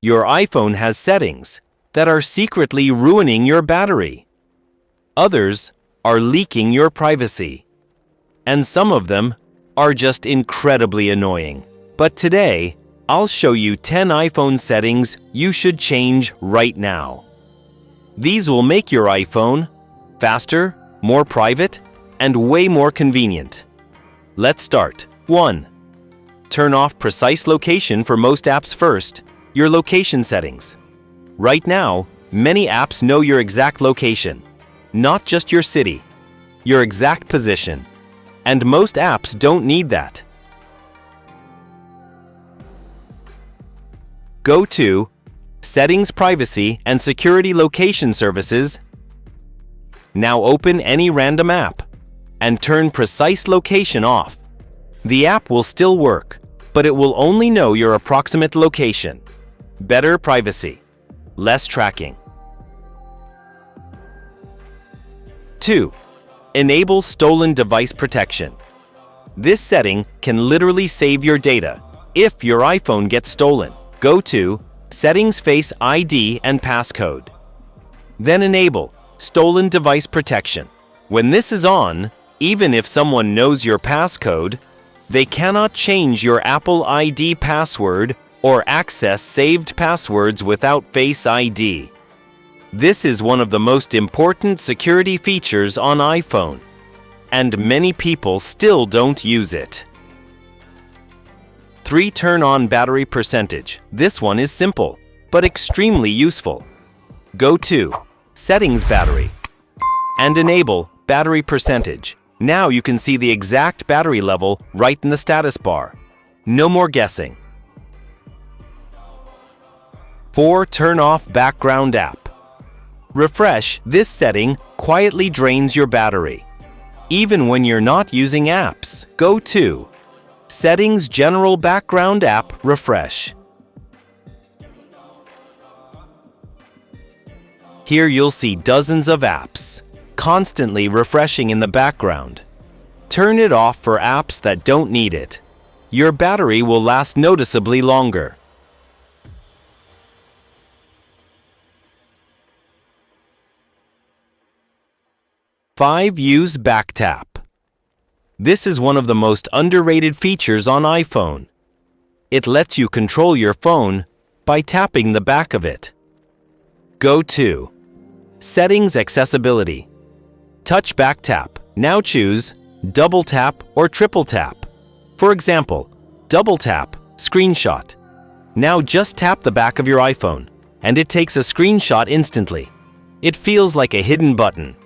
Your iPhone has settings that are secretly ruining your battery. Others are leaking your privacy. And some of them are just incredibly annoying. But today, I'll show you 10 iPhone settings you should change right now. These will make your iPhone faster, more private, and way more convenient. Let's start. 1. Turn off precise location for most apps first. Your location settings. Right now, many apps know your exact location, not just your city, your exact position. And most apps don't need that. Go to Settings, Privacy and Security Location Services. Now open any random app and turn precise location off. The app will still work, but it will only know your approximate location. Better privacy, less tracking. 2. Enable stolen device protection. This setting can literally save your data if your iPhone gets stolen. Go to Settings, Face ID and Passcode. Then enable Stolen Device Protection. When this is on, even if someone knows your passcode, they cannot change your Apple ID password or access saved passwords without Face ID. This is one of the most important security features on iPhone, and many people still don't use it. 3. Turn on battery percentage. This one is simple, but extremely useful. Go to Settings, Battery, and enable battery percentage. Now you can see the exact battery level right in the status bar. No more guessing. 4. Turn off background app. Refresh. This setting quietly drains your battery, even when you're not using apps. Go to Settings, General Background App Refresh. Here you'll see dozens of apps constantly refreshing in the background. Turn it off for apps that don't need it. Your battery will last noticeably longer. 5. Use Back Tap. This is one of the most underrated features on iPhone. It lets you control your phone by tapping the back of it. Go to Settings, Accessibility. Touch Back Tap. Now choose Double Tap or Triple Tap. For example, Double Tap, Screenshot. Now just tap the back of your iPhone, and it takes a screenshot instantly. It feels like a hidden button.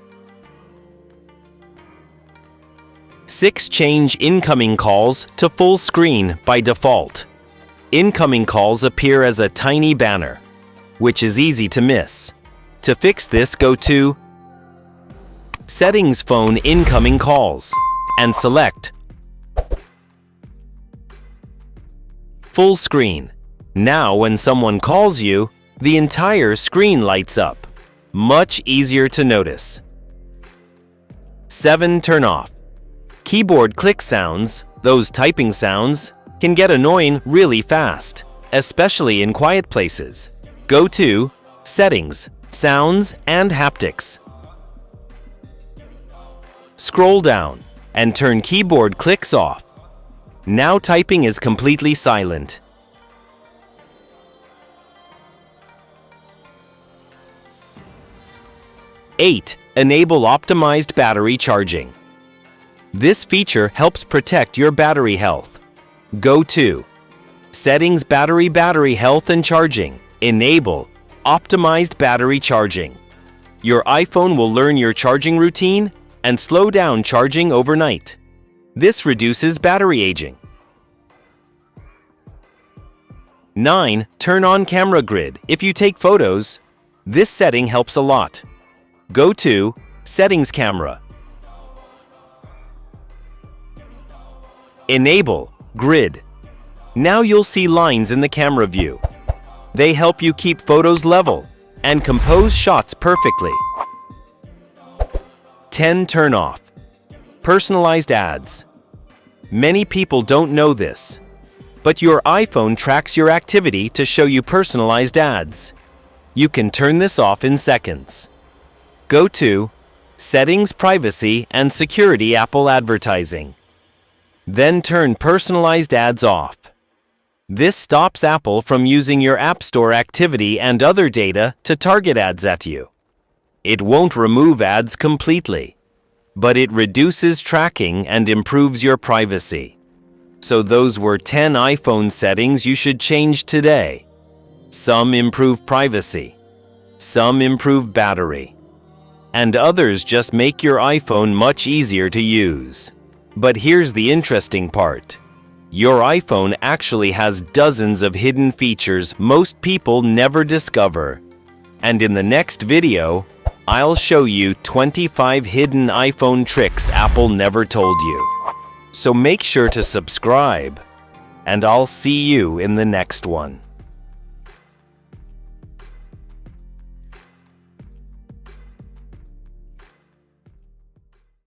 6. Change incoming calls to full screen by default. Incoming calls appear as a tiny banner, which is easy to miss. To fix this, go to Settings, Phone Incoming Calls, and select Full Screen. Now when someone calls you, the entire screen lights up. Much easier to notice. 7. Turn off. Keyboard click sounds, those typing sounds, can get annoying really fast, especially in quiet places. Go to Settings, Sounds and Haptics. Scroll down and turn keyboard clicks off. Now typing is completely silent. 8. Enable optimized battery charging. This feature helps protect your battery health. Go to Settings, Battery Health and Charging. Enable Optimized Battery Charging. Your iPhone will learn your charging routine and slow down charging overnight. This reduces battery aging. 9. Turn on camera grid. If you take photos, this setting helps a lot. Go to Settings, Camera. Enable Grid. Now you'll see lines in the camera view. They help you keep photos level and compose shots perfectly. 10. Turn off. Personalized ads. Many people don't know this, but your iPhone tracks your activity to show you personalized ads. You can turn this off in seconds. Go to Settings, Privacy and Security, Apple Advertising. Then turn personalized ads off. This stops Apple from using your App Store activity and other data to target ads at you. It won't remove ads completely, but it reduces tracking and improves your privacy. So those were 10 iPhone settings you should change today. Some improve privacy, some improve battery, and others just make your iPhone much easier to use. But here's the interesting part. Your iPhone actually has dozens of hidden features most people never discover. And in the next video, I'll show you 25 hidden iPhone tricks Apple never told you. So make sure to subscribe, and I'll see you in the next one.